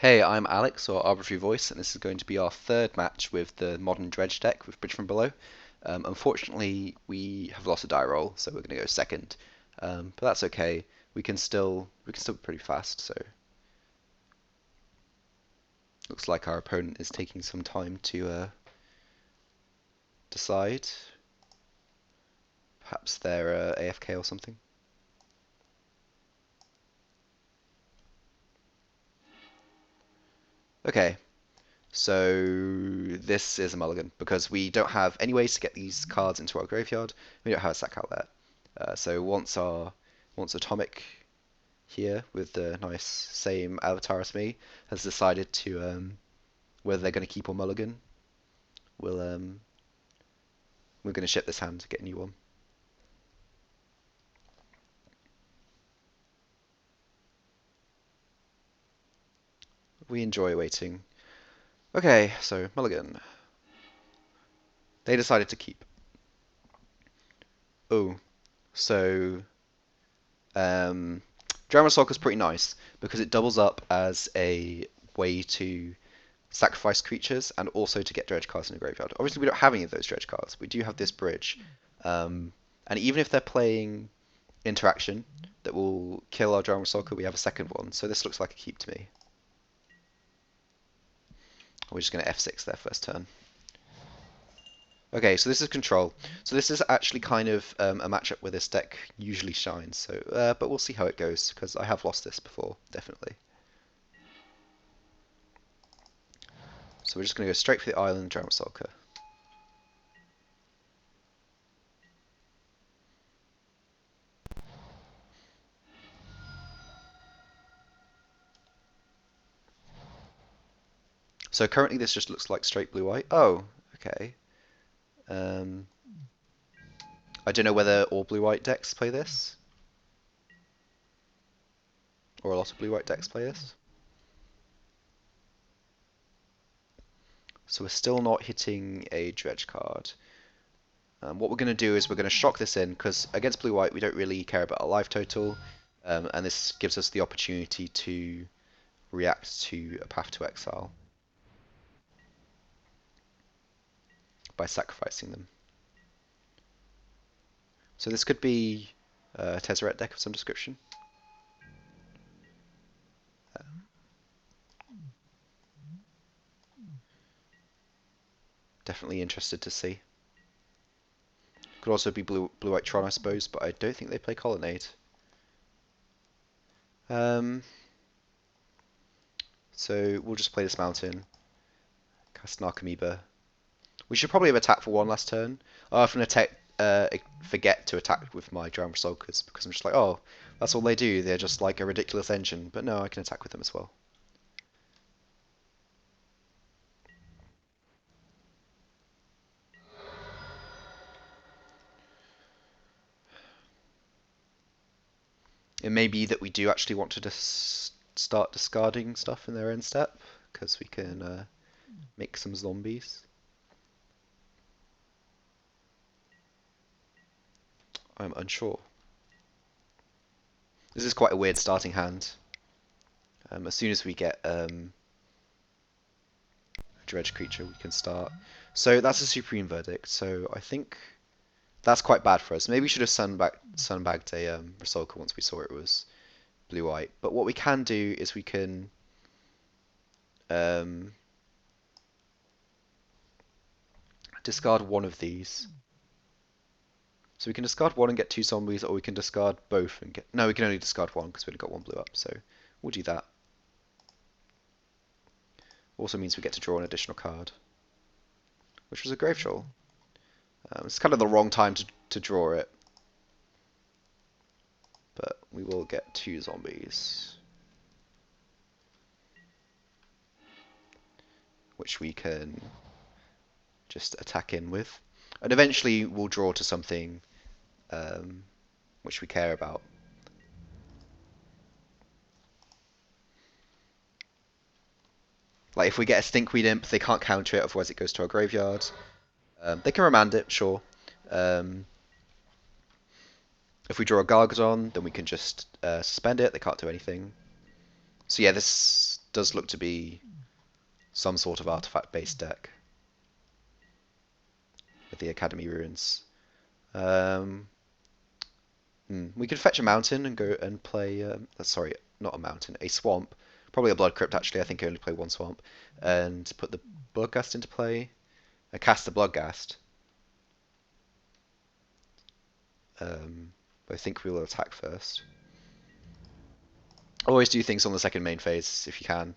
Hey, I'm Alex, or Arbitrary Voice, and this is going to be our third match with the Modern Dredge deck with Bridge from Below. Unfortunately, we have lost a die roll, so we're going to go second. But that's okay. We can still be pretty fast. So looks like our opponent is taking some time to decide. Perhaps they're AFK or something. Okay, so this is a mulligan because we don't have any ways to get these cards into our graveyard. We don't have a sack outlet. So once Atomic here with the nice same avatar as me has decided to whether they're going to keep or mulligan, we'll we're going to ship this hand to get a new one. We enjoy waiting. Okay, so mulligan. They decided to keep. Oh, so Drama Soccer's pretty nice because it doubles up as a way to sacrifice creatures and also to get dredge cards in the graveyard. Obviously, we don't have any of those dredge cards. We do have this bridge, and even if they're playing interaction that will kill our Drama Soccer, we have a second one. So this looks like a keep to me. We're just going to F6 their first turn. Okay, so this is control. So this is actually kind of a matchup where this deck usually shines. So, but we'll see how it goes because I have lost this before, definitely. So we're just going to go straight for the island Drama Soccer. So currently this just looks like straight blue-white. Oh, okay. Um, I don't know whether all blue-white decks play this, or a lot of blue-white decks play this. So we're still not hitting a dredge card. What we're going to do is we're going to shock this in, because against blue-white we don't really care about our life total, and this gives us the opportunity to react to a Path to Exile by sacrificing them. So this could be a Tezzeret deck of some description. Definitely interested to see. Could also be blue-white Tron, I suppose, but I don't think they play Colonnade. So we'll just play this mountain, cast an Archimedes. We should probably have attacked for one last turn. I often forget to attack with my Drowned Resolkers because I'm just like, oh, that's all they do. They're just like a ridiculous engine. But no, I can attack with them as well. It may be that we do actually want to start discarding stuff in their end step because we can make some zombies. I'm unsure. This is quite a weird starting hand. As soon as we get a dredge creature, we can start. So that's a Supreme Verdict. So I think that's quite bad for us. Maybe we should have sunbagged a Resolka once we saw it was blue-white. But what we can do is we can um, discard one of these. So we can discard one and get two zombies, or we can discard both and get... No, we can only discard one because we only got one blue up, so we'll do that. Also means we get to draw an additional card, which was a Grave Troll. It's kind of the wrong time to draw it, but we will get two zombies, which we can just attack in with. And eventually we'll draw to something which we care about. Like if we get a Stinkweed Imp, they can't counter it, otherwise it goes to our graveyard. They can remand it, sure. If we draw a Gargadon, then we can just suspend it. They can't do anything. So yeah, this does look to be some sort of artifact-based deck with the Academy ruins. Um, we could fetch a mountain and go and play. Sorry, not a mountain, a swamp. Probably a blood crypt actually. I think I only play one swamp, and put the bloodghast into play. I cast the bloodghast. But I think we will attack first. Always do things on the second main phase if you can.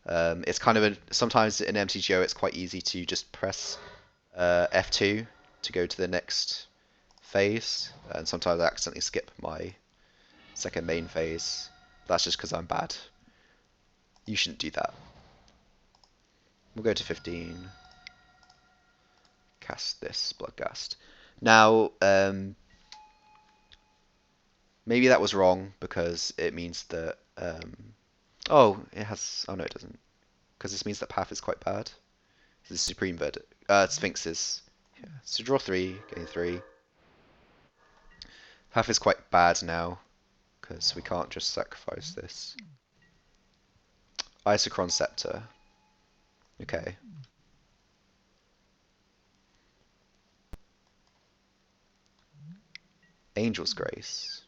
It's kind of sometimes in MTGO it's quite easy to just press F2 to go to the next phase, and sometimes I accidentally skip my second main phase. That's just because I'm bad. You shouldn't do that. We'll go to 15. Cast this Bloodghast. Now, maybe that was wrong because it means that. Oh, it has. Oh no, it doesn't. Because this means that Path is quite bad. The Supreme Verdict. Sphinxes. Yeah. So draw 3, gain 3. Path is quite bad now because we can't just sacrifice this. Isochron Scepter. Okay. Angel's Grace.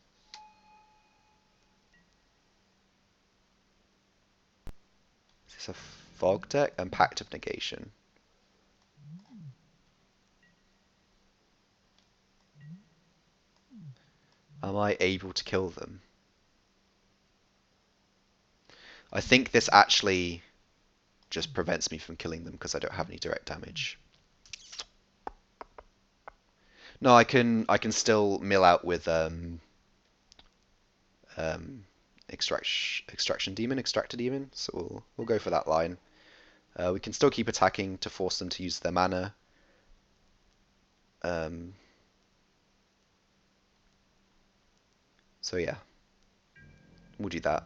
Is this a fog deck? And Pact of Negation. Am I able to kill them? I think this actually just prevents me from killing them because I don't have any direct damage. No, I can still mill out with extraction demon, extractor demon. So we'll go for that line. We can still keep attacking to force them to use their mana. So yeah, we'll do that.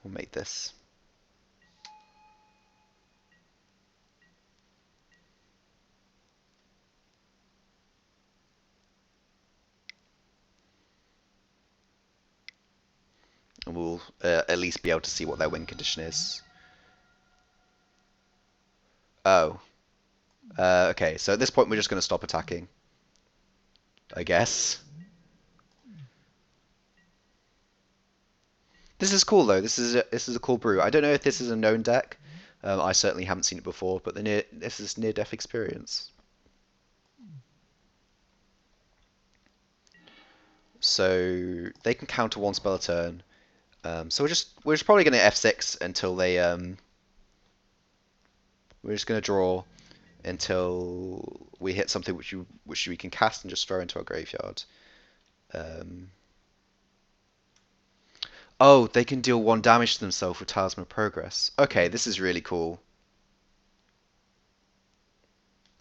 We'll make this. And we'll at least be able to see what their win condition is. Oh. Okay, so at this point we're just going to stop attacking. I guess. This is cool though. This is a cool brew. I don't know if this is a known deck. I certainly haven't seen it before, but this is near-death experience. So they can counter one spell a turn. So we're just probably going to F6 until they we're just going to draw until we hit something which we can cast and just throw into our graveyard. Oh, they can deal 1 damage to themselves with Talisman of Progress. Okay, this is really cool.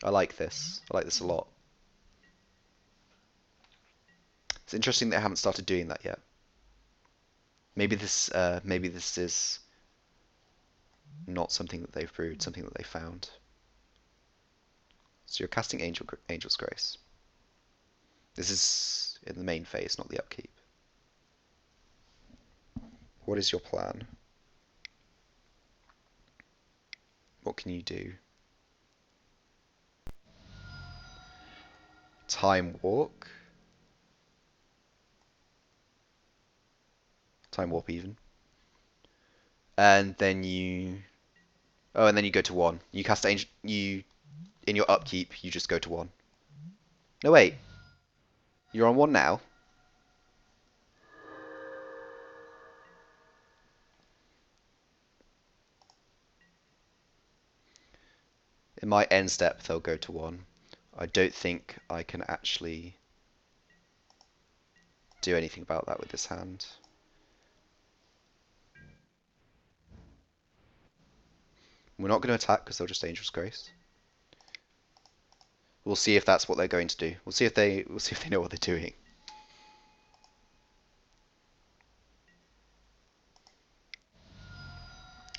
I like this. I like this a lot. It's interesting they haven't started doing that yet. Maybe this is not something that they've brewed, something that they found. So you're casting Angel's Grace. This is in the main phase, not the upkeep. What is your plan? What can you do? Time Walk? Time Warp even. And then you... Oh, and then you go to 1. You cast Angel... In your upkeep, you just go to 1. No, wait. You're on 1 now? In my end step, they'll go to 1. I don't think I can actually do anything about that with this hand. We're not going to attack because they'll just Angel's Grace. We'll see if that's what they're going to do. We'll see if they know what they're doing.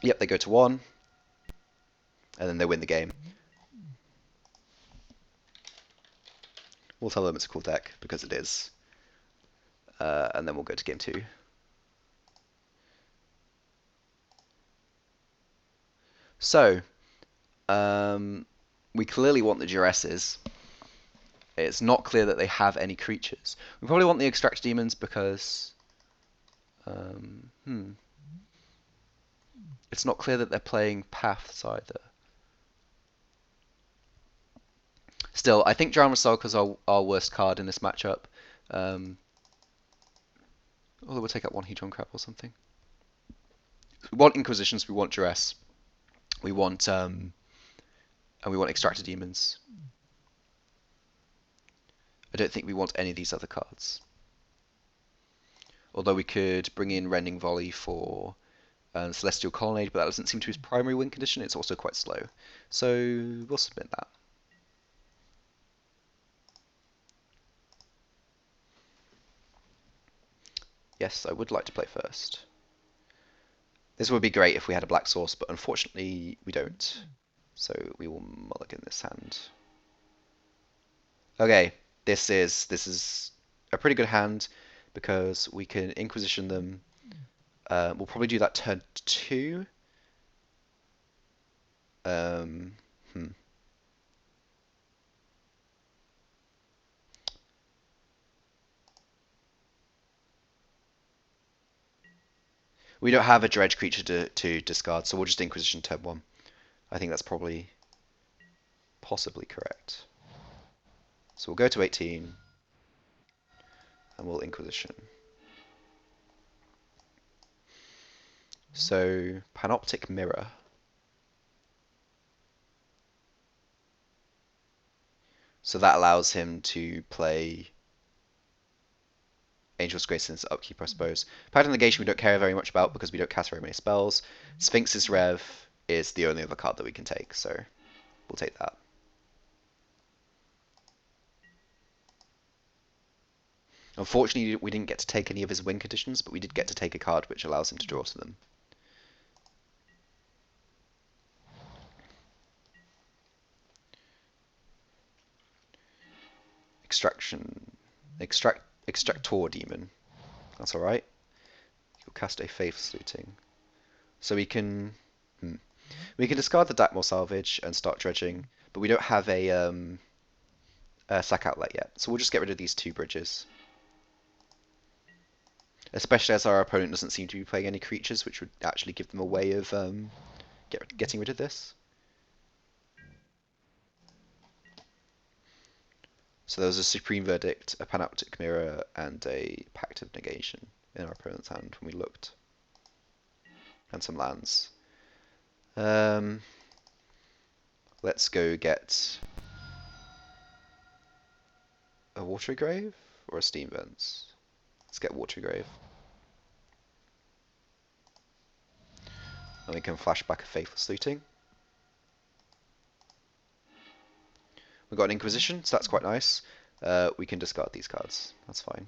Yep, they go to 1, and then they win the game. We'll tell them it's a cool deck because it is. And then we'll go to game 2. So, we clearly want the Duresses. It's not clear that they have any creatures. We probably want the Extract Demons because it's not clear that they're playing Paths either. Still, I think Drown is our worst card in this matchup. Although we'll take out one Hedron Crab or something. We want Inquisitions, we want Duress, we want and we want Extractor Demons. I don't think we want any of these other cards. Although we could bring in Rending Volley for Celestial Colonnade, but that doesn't seem to be his primary win condition. It's also quite slow. So we'll submit that. Yes, I would like to play first. This would be great if we had a black source, but unfortunately we don't. So we will mulligan this hand. Okay, this is a pretty good hand because we can Inquisition them. We'll probably do that turn 2. Um, hmm. We don't have a dredge creature to discard, so we'll just Inquisition turn 1. I think that's probably possibly correct. So we'll go to 18 and we'll Inquisition. So Panoptic Mirror. So that allows him to play Angel's Grace and its upkeep, I suppose. Pact of Negation we don't care very much about because we don't cast very many spells. Sphinx's Rev is the only other card that we can take, so we'll take that. Unfortunately, we didn't get to take any of his win conditions, but we did get to take a card which allows him to draw to them. Extractor Demon. That's alright. You'll cast a Faith's Looting. So we can discard the Dakmor Salvage and start dredging, but we don't have a sack outlet yet. So we'll just get rid of these 2 bridges. Especially as our opponent doesn't seem to be playing any creatures, which would actually give them a way of getting rid of this. So there was a Supreme Verdict, a Panoptic Mirror, and a Pact of Negation in our opponent's hand when we looked. And some lands. Let's go get a Watery Grave or a Steam Vents. Let's get Watery Grave. And we can flash back a Faithless Looting. We've got an Inquisition, so that's quite nice. We can discard these cards. That's fine.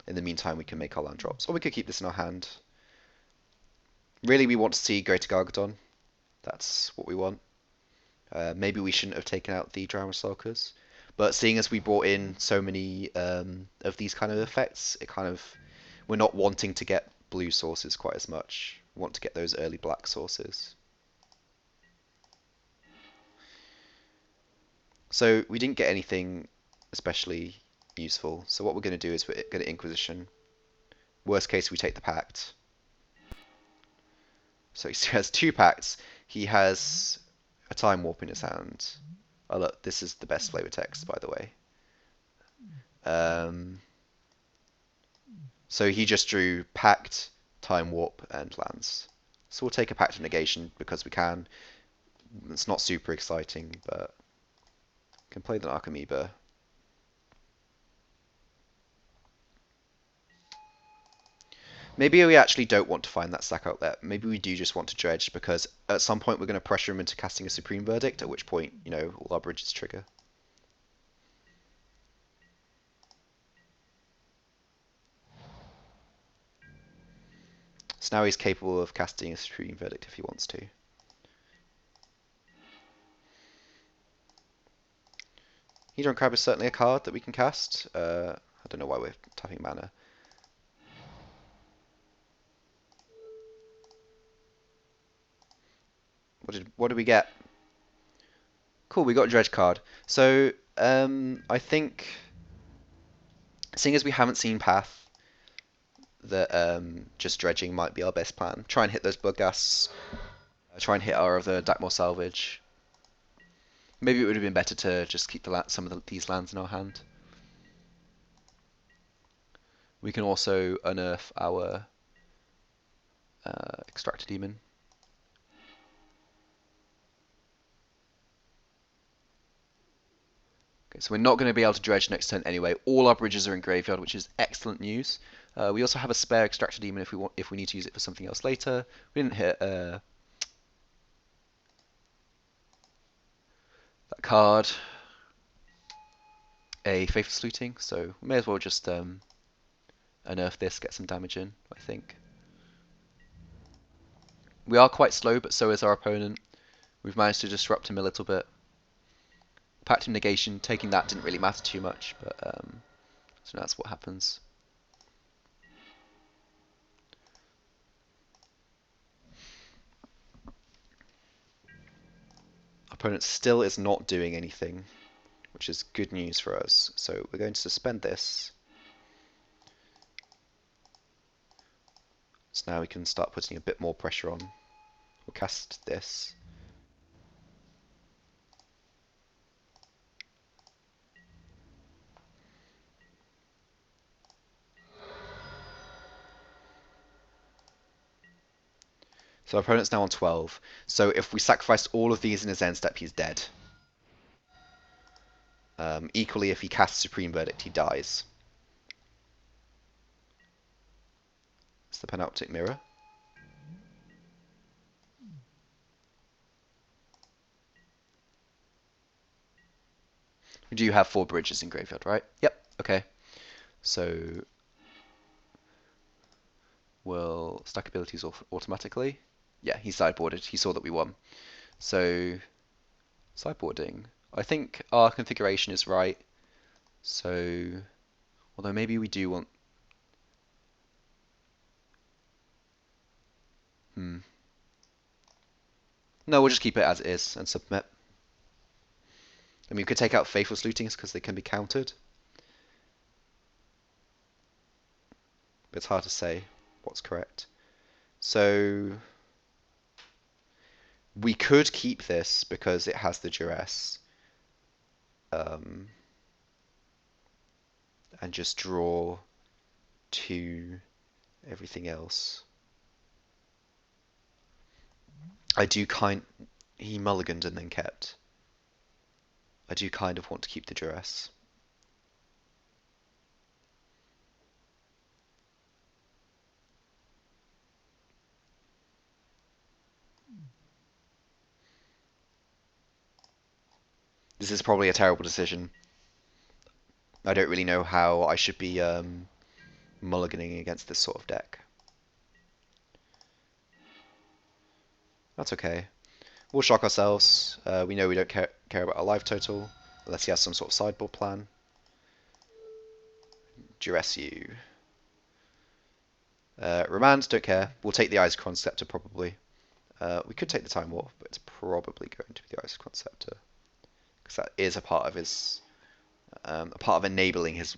In the meantime, we can make our land drops. Or we could keep this in our hand. Really, we want to see Greater Gargadon. That's what we want. Maybe we shouldn't have taken out the Drowned-Stalkers. But seeing as we brought in so many of these kind of effects, it kind of... We're not wanting to get blue sources quite as much. We want to get those early black sources. So we didn't get anything especially useful. So what we're going to do is we're going to Inquisition. Worst case, we take the Pact. So he has 2 Pacts. He has a Time Warp in his hand. Oh look, this is the best flavor text, by the way. So he just drew Pact, Time Warp, and lands. So we'll take a Pact of Negation because we can. It's not super exciting, but can play the Archamoeba. Maybe we actually don't want to find that sack outlet. Maybe we do just want to dredge because at some point we're going to pressure him into casting a Supreme Verdict, at which point, you know, all our bridges trigger. So now he's capable of casting a Supreme Verdict if he wants to. Hedron Crab is certainly a card that we can cast. I don't know why we're tapping mana. What did we get? Cool, we got a Dredge card. So I think, seeing as we haven't seen Path, that just dredging might be our best plan. Try and hit those blood gas. Try and hit our other Dakmor salvage. Maybe it would have been better to just keep some of these lands in our hand. We can also unearth our Extractor Demon. Okay, so we're not going to be able to dredge next turn anyway. All our bridges are in graveyard, which is excellent news. We also have a spare Extractor Demon if we need to use it for something else later. We didn't hit that card, a Faithless Looting, so we may as well just unearth this, get some damage in, I think. We are quite slow, but so is our opponent. We've managed to disrupt him a little bit. Pactum Negation, taking that didn't really matter too much, but so that's what happens. Opponent still is not doing anything, which is good news for us. So we're going to suspend this. So now we can start putting a bit more pressure on. We'll cast this. So our opponent's now on 12. So if we sacrificed all of these in his end step, he's dead. Equally, if he casts Supreme Verdict, he dies. It's the Panoptic Mirror. We do have 4 bridges in graveyard, right? Yep, okay. So we'll stack abilities automatically. Yeah, he sideboarded. He saw that we won. So sideboarding. I think our configuration is right. So, although maybe we do want... No, we'll just keep it as it is and submit. I mean, we could take out Faithless Lootings because they can be countered. But it's hard to say what's correct. So, we could keep this because it has the duress. And just draw to everything else. He mulliganed and then kept. I do kind of want to keep the duress. This is probably a terrible decision. I don't really know how I should be mulliganing against this sort of deck. That's okay. We'll shock ourselves. We know we don't care about our life total, unless he has some sort of sideboard plan. Duress you. Remand, don't care. We'll take the Isochron Scepter probably. We could take the Time Warp, but it's probably going to be the Isochron Scepter. Because that is a part of enabling his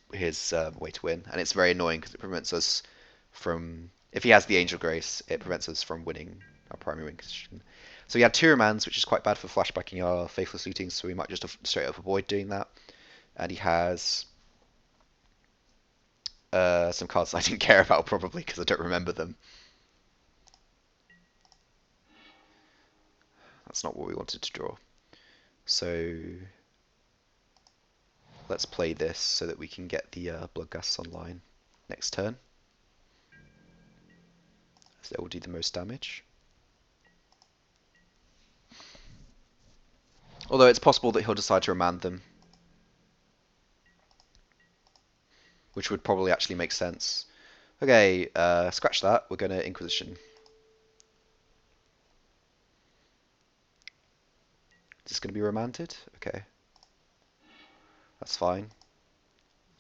way to win, and it's very annoying because it prevents us from, if he has the Angel Grace, it prevents us from winning our primary win condition. So we had 2 remands, which is quite bad for flashbacking our Faithless Lootings, so we might just straight up avoid doing that. And he has some cards I didn't care about probably because I don't remember them. That's not what we wanted to draw. So let's play this so that we can get the Bloodghasts online next turn. So that will do the most damage. Although it's possible that he'll decide to remand them, which would probably actually make sense. Okay, scratch that. We're going to Inquisition. Is this going to be remanded? Okay. That's fine.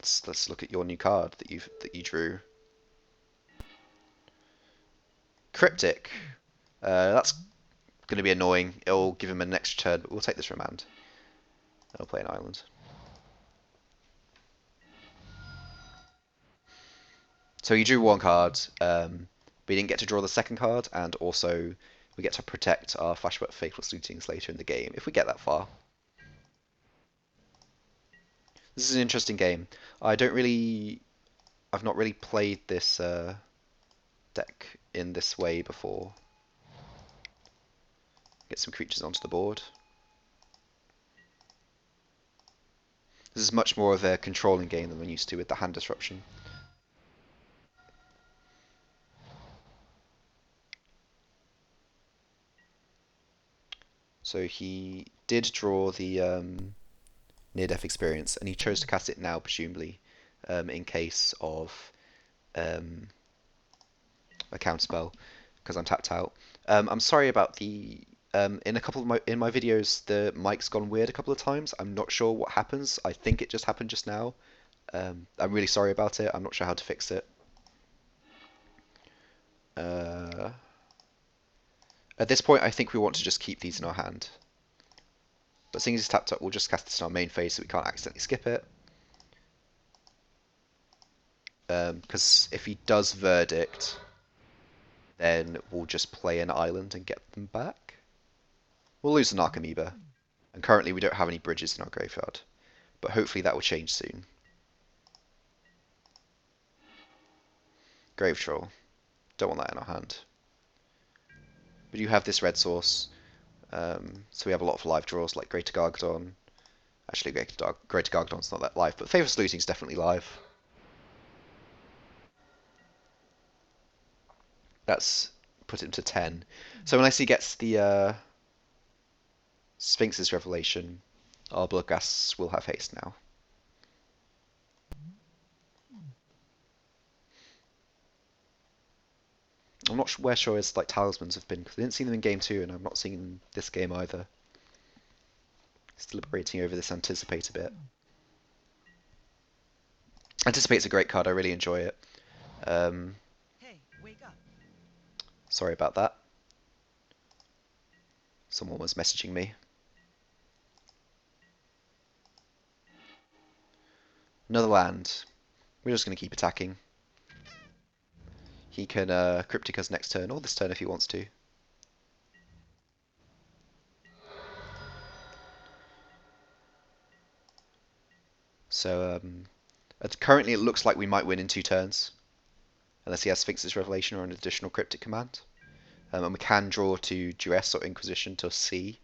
Let's look at your new card that you drew. Cryptic. That's going to be annoying. It'll give him an extra turn, but we'll take this remand. I'll play an island. So you drew one card. We didn't get to draw the second card, and also we get to protect our Flashback Faithless Lootings later in the game if we get that far. This is an interesting game. I've not really played this deck in this way before. Get some creatures onto the board. This is much more of a controlling game than we're used to with the hand disruption. So he did draw the near-death experience, and he chose to cast it now, presumably, in case of um, a counterspell, because I'm tapped out. I'm sorry about the in a couple of my videos the mic's gone weird a couple of times. I'm not sure what happens. I think it just happened just now. I'm really sorry about it. I'm not sure how to fix it. Uh, at this point, I think we want to just keep these in our hand. But seeing as he's tapped up, we'll just cast this in our main phase so we can't accidentally skip it. Because if he does Verdict, then we'll just play an island and get them back. We'll lose an Archamoeba, and currently we don't have any bridges in our graveyard, but hopefully that will change soon. Grave Troll. Don't want that in our hand. But you have this red source, so we have a lot of live draws like Greater Gargadon. Actually, Greater Gargadon's not that live, but Faithless Looting's definitely live. That's put him to 10. So unless he gets the Sphinx's Revelation, our Bloodghast will have haste now. I'm not where sure his like talismans have been, because I didn't see them in game 2, and I'm not seeing them in this game either. Still deliberating over this Anticipate a bit. Anticipate's a great card, I really enjoy it. Hey, wake up. Sorry about that. Someone was messaging me. Another land. We're just going to keep attacking. He can Cryptic us next turn, or this turn if he wants to. So currently it looks like we might win in 2 turns, unless he has Sphinx's Revelation or an additional Cryptic command. And we can draw to Duress or Inquisition to C.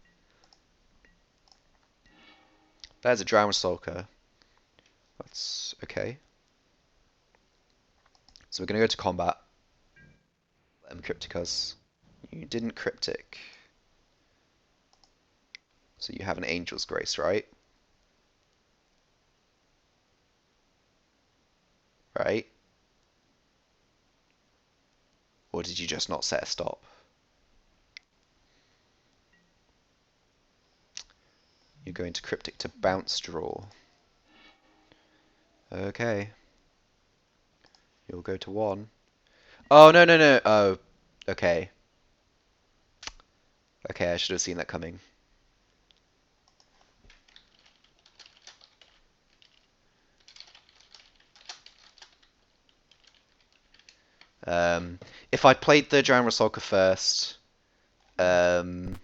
There's a Drowned Stalker. That's okay. So we're going to go to combat. Let him Cryptic us. You didn't Cryptic. So you have an Angel's Grace, right? Right? Or did you just not set a stop? You're going to Cryptic to bounce draw. Okay. You'll go to 1. Oh, no, no, no. Oh, okay. Okay, I should have seen that coming. If I played the Drown Rasolka first, then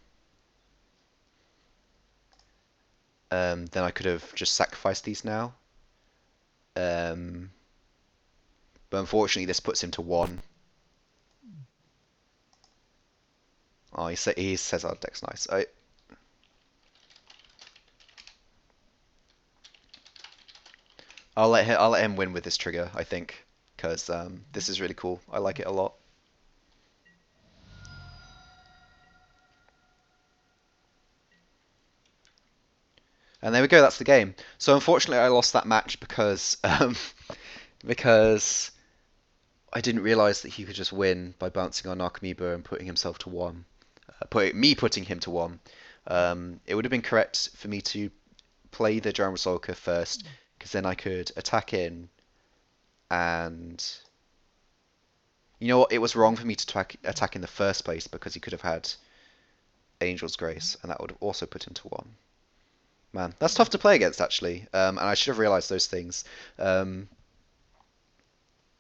I could have just sacrificed these now. But unfortunately, this puts him to 1. Oh, he says our deck's nice. I'll let him win with this trigger, I think, because this is really cool. I like it a lot. And there we go. That's the game. So unfortunately, I lost that match because I didn't realize that he could just win by bouncing on Archamoeba and putting himself to 1. Putting him to 1. It would have been correct for me to play the General Soldier first, because then I could attack in, and you know what? It was wrong for me to attack in the first place because he could have had Angel's Grace, and that would have also put into one. Man, that's tough to play against actually, and I should have realized those things. Um,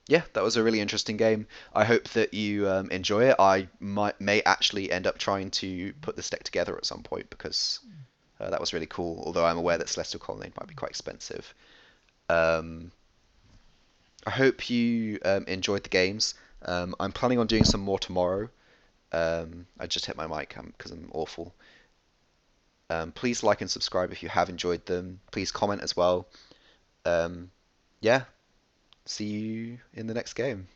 yeah, that was a really interesting game. I hope that you enjoy it. I may actually end up trying to put this deck together at some point because that was really cool. Although I'm aware that Celestial Colonnade might be quite expensive. Um, I hope you enjoyed the games. I'm planning on doing some more tomorrow. I just hit my mic because I'm awful. Please like and subscribe if you have enjoyed them. Please comment as well. Um, yeah, see you in the next game.